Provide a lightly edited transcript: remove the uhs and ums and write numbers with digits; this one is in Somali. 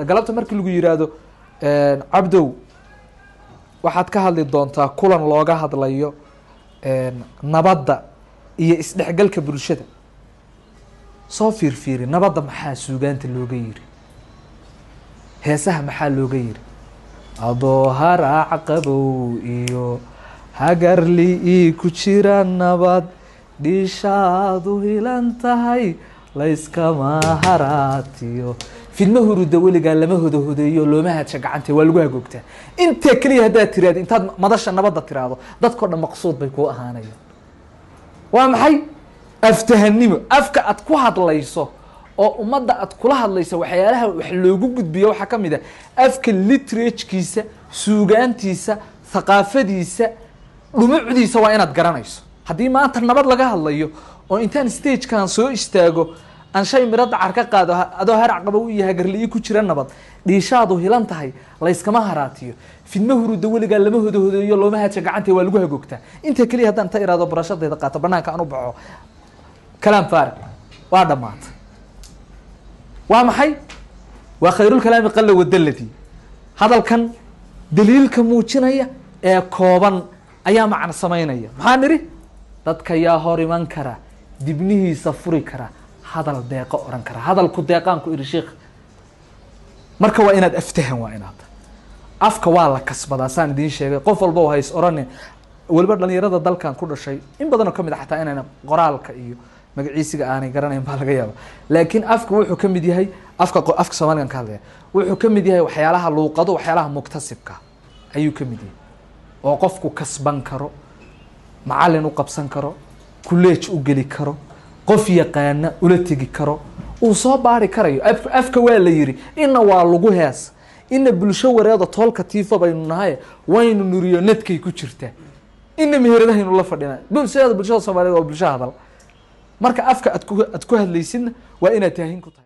galabta markii lagu yiraahdo cabdow waxaad ka hadli doontaa kulan looga hadlayo nabadda iyo isdhexgalka bulshada soo fiirfiiri nabadda maxaa suugaanta looga yiri heesaha maxaa looga yiri adoo haraac qabow iyo hagarli ku jira nabad dhiishaadu hilan tahay layskama haraatiyo fidma huruda weligaa lama hodahodeeyo looma hadsha gacanta waa lagu hagoogtaa inta kaliya haddaad tiraado intaad madasha nabadda tiraado dadkoo dhan maqsuud bay kuu ahaanayaan waa maxay aftahanimo afka aad ku hadlayso oo ummadda aad kula hadlayso waxyaalaha wax loogu gudbiyo waxaa ka mid ah afka literature-kiisa suugaantiisa thaqaafadiisa dhumucdiisa waa inaad garanayso haddii maanta nabad laga hadlayo oo intaan stage-kan soo istaago aan shay mirada car ka qaado adoo harac qaba u yahay garliyi ku jira nabad dhiishaadu hilan tahay layskama haraatiyo fidma huruda weligaa lama hodahodeeyo looma hadsha gacanta waa lagu hagoogtaa inta kaliya haddaan ta iraado barashadeeda qaato banaanka aan u baxo kalaam faariq waa dhamaatay waa maxay waa khayrul kalaami qalla wadallati hadalkan daliilka muujinaya ee kooban ayaa macna samaynaya maxaa niri dadka yaa hor iman kara dibnihiisa furi kara hadal deeqo oran kara hadalku deeqaanku iri sheekh marka waa inaad aftahan waa inaad afka waa la kasbadaa saan idiin sheegay qof walba oo hays orane waliba dhalinyarada dalkan ku dhashay in badan oo kamid ah xataa inayna qoraalka iyo magaciisiga aanay garanayn baa laga yaabaa laakiin afka wuxuu kamid yahay afka Soomaaligan ka hadlaya wuxuu kamid yahay waxyaalaha luuqado waxyaalaha muktasibka ayuu kamid yahay oo qofku kasban karo macallin u qabsan karo kuleej u geli karo qof yaqaana ula tagi karo uu soo baari karayo afka waa la yiri inna waa lagu hees inna bulsho wareeda toolka tiifa baynu nahay waynu nuriyo nadkay ku jirtaa inna meheradaha la fadhina bulshada Soomaaliyeed oo bulshada hadal marka afka aad ku hadlaysin waa inaad taahin ku tahay